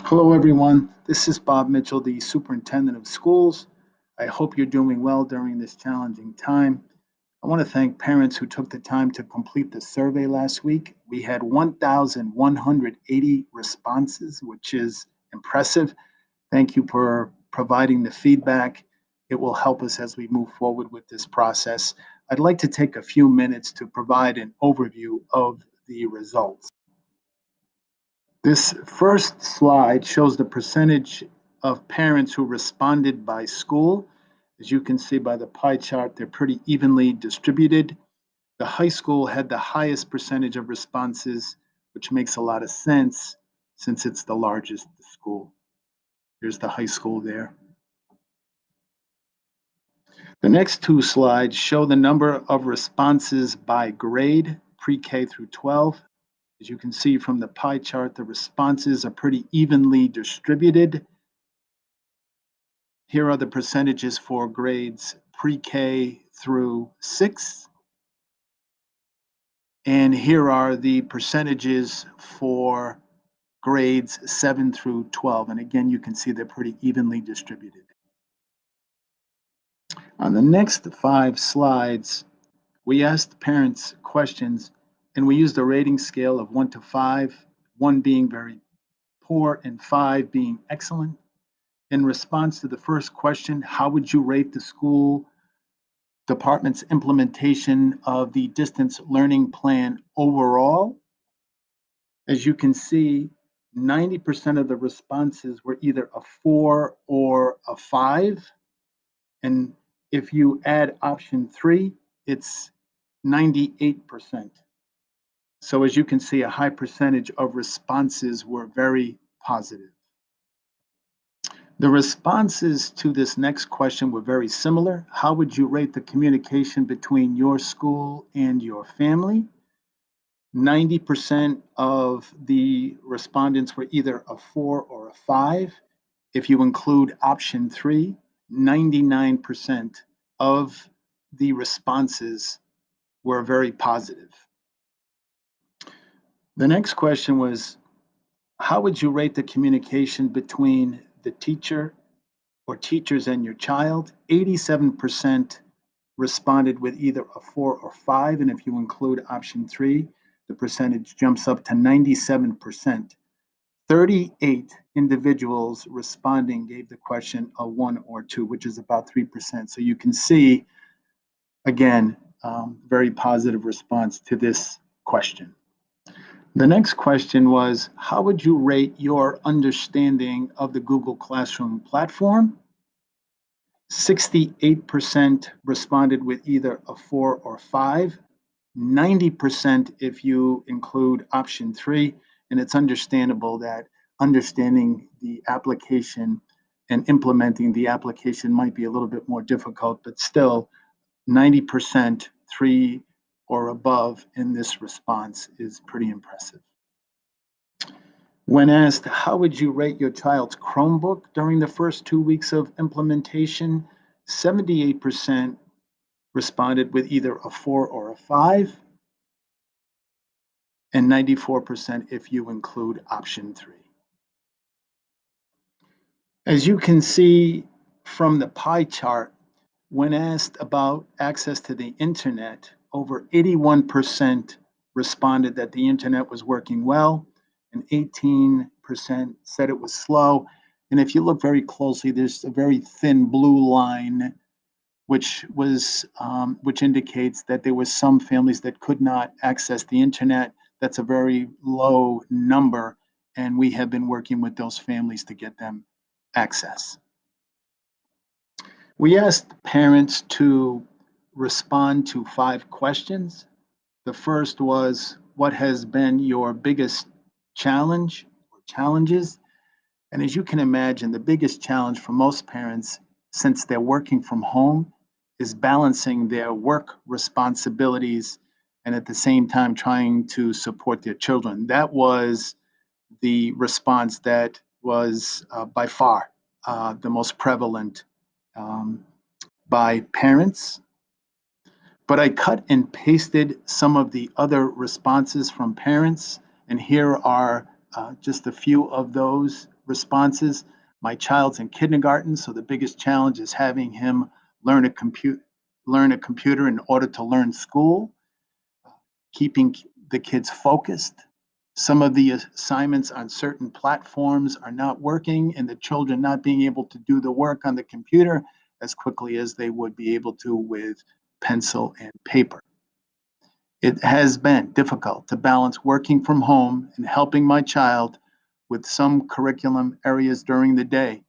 Hello, everyone. This is Bob Mitchell, the Superintendent of Schools. I hope you're doing well during this challenging time. I want to thank parents who took the time to complete the survey last week. We had 1,180 responses, which is impressive. Thank you for providing the feedback. It will help us as we move forward with this process. I'd like to take a few minutes to provide an overview of the results. This first slide shows the percentage of parents who responded by school. As you can see by the pie chart, they're pretty evenly distributed. The high school had the highest percentage of responses, which makes a lot of sense since it's the largest school. Here's the high school there. The next two slides show the number of responses by grade, pre-K through 12. As you can see from the pie chart, the responses are pretty evenly distributed. Here are the percentages for grades pre-K through 6. And here are the percentages for grades 7 through 12. And again, you can see they're pretty evenly distributed. On the next 5 slides, we asked parents questions, and we used a rating scale of 1 to 5, 1 being very poor and 5 being excellent. In response to the first question, how would you rate the school department's implementation of the distance learning plan overall? As you can see, 90% of the responses were either a 4 or a 5. And if you add option 3, it's 98%. So as you can see, a high percentage of responses were very positive. The responses to this next question were very similar. How would you rate the communication between your school and your family? 90% of the respondents were either a 4 or a 5. If you include option 3, 99% of the responses were very positive. The next question was, how would you rate the communication between the teacher or teachers and your child? 87% responded with either a 4 or 5, and if you include option 3, the percentage jumps up to 97%. 38 individuals responding gave the question a 1 or 2, which is about 3%. So you can see, again, very positive response to this question. The next question was, how would you rate your understanding of the Google Classroom platform? 68% responded with either a 4 or 5, 90% if you include option 3, and it's understandable that understanding the application and implementing the application might be a little bit more difficult, but still 90% 3 or above in this response is pretty impressive. When asked, how would you rate your child's Chromebook during the first 2 weeks of implementation? 78% responded with either a 4 or a 5, and 94% if you include option 3. As you can see from the pie chart, when asked about access to the internet, over 81% responded that the internet was working well, and 18% said it was slow. And if you look very closely, there's a very thin blue line, which indicates that there were some families that could not access the internet. That's a very low number, and we have been working with those families to get them access. We asked parents to respond to 5 questions. The first was, what has been your biggest challenge or challenges? And as you can imagine, the biggest challenge for most parents, since they're working from home, is balancing their work responsibilities and at the same time trying to support their children. That was the response that was by far the most prevalent by parents. But I cut and pasted some of the other responses from parents, and here are just a few of those responses. My child's in kindergarten, so the biggest challenge is having him learn a compute learn a computer in order to learn school, keeping the kids focused. Some of the assignments on certain platforms are not working, and the children not being able to do the work on the computer as quickly as they would be able to with pencil and paper. It has been difficult to balance working from home and helping my child with some curriculum areas during the day.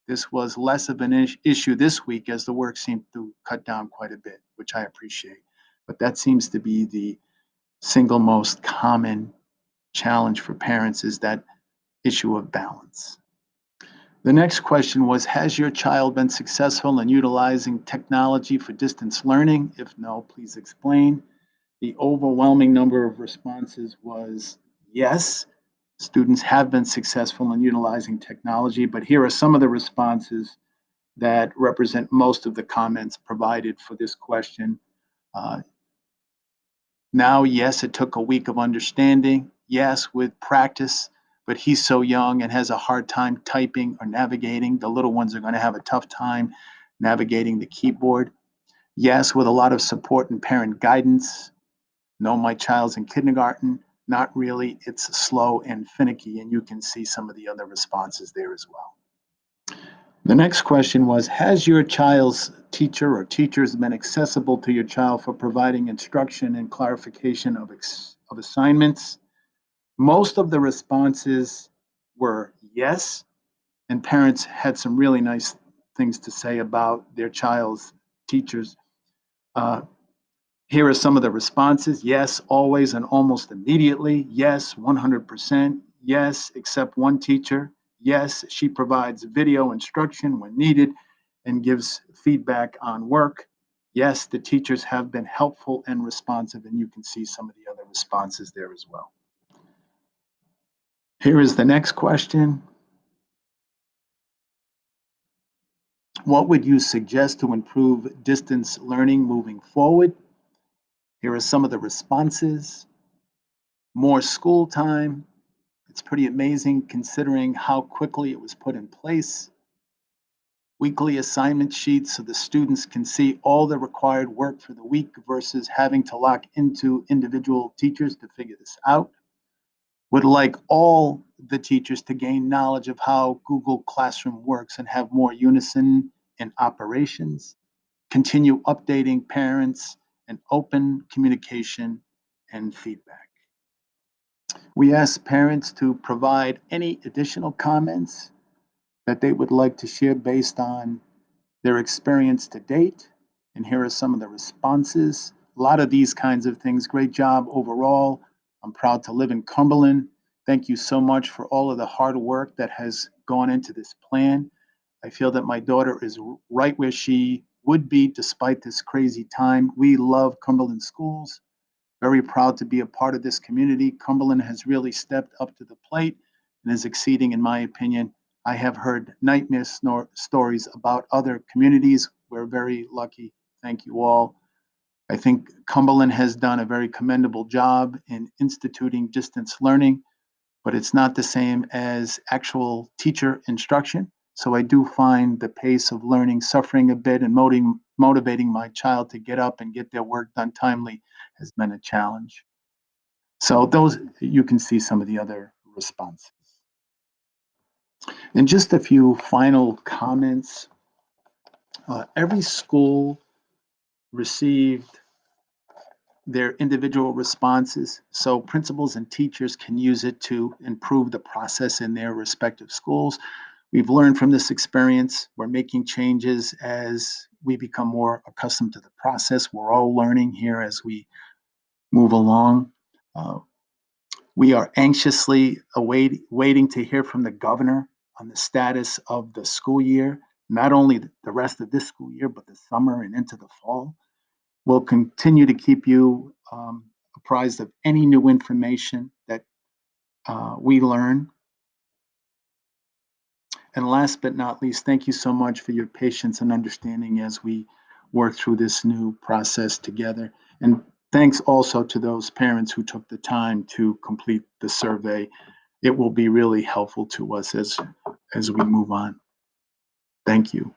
This was less of an issue this week as the work seemed to cut down quite a bit, which I appreciate. But that seems to be the single most common challenge for parents, is that issue of balance. The next question was, has your child been successful in utilizing technology for distance learning? If no, please explain. The overwhelming number of responses was yes. Students have been successful in utilizing technology, but here are some of the responses that represent most of the comments provided for this question. Uh, Now, yes, it took a week of understanding. Yes, with practice, but he's so young and has a hard time typing or navigating. The little ones are going to have a tough time navigating the keyboard. Yes, with a lot of support and parent guidance. No, my child's in kindergarten. Not really. It's slow and finicky, and you can see some of the other responses there as well. The next question was, has your child's teacher or teachers been accessible to your child for providing instruction and clarification of assignments? Most of the responses were yes, and parents had some really nice things to say about their child's teachers. Uh, Here are some of the responses. Yes, always and almost immediately. Yes, 100%. Yes, except one teacher. Yes, she provides video instruction when needed and gives feedback on work. Yes, the teachers have been helpful and responsive, and you can see some of the other responses there as well. Here is the next question. What would you suggest to improve distance learning moving forward? Here are some of the responses. More school time. It's pretty amazing considering how quickly it was put in place. Weekly assignment sheets so the students can see all the required work for the week versus having to lock into individual teachers to figure this out. Would like all the teachers to gain knowledge of how Google Classroom works and have more unison in operations. Continue updating parents and open communication and feedback. We ask parents to provide any additional comments that they would like to share based on their experience to date. And here are some of the responses. A lot of these kinds of things. Great job overall. I'm proud to live in Cumberland. Thank you so much for all of the hard work that has gone into this plan. I feel that my daughter is right where she would be despite this crazy time. We love Cumberland schools. Very proud to be a part of this community. Cumberland has really stepped up to the plate and is exceeding, in my opinion. I have heard nightmare stories about other communities. We're very lucky. Thank you all. I think Cumberland has done a very commendable job in instituting distance learning, but it's not the same as actual teacher instruction. So I do find the pace of learning suffering a bit, and motivating my child to get up and get their work done timely has been a challenge. So those, you can see some of the other responses. And just a few final comments. Every school received their individual responses, so principals and teachers can use it to improve the process in their respective schools. We've learned from this experience. We're making changes as we become more accustomed to the process. We're all learning here as we move along. Uh, we are anxiously waiting to hear from the governor on the status of the school year, not only the rest of this school year, but the summer and into the fall. We'll continue to keep you apprised of any new information that we learn. And last but not least, thank you so much for your patience and understanding as we work through this new process together. And thanks also to those parents who took the time to complete the survey. it will be really helpful to us as we move on. Thank you.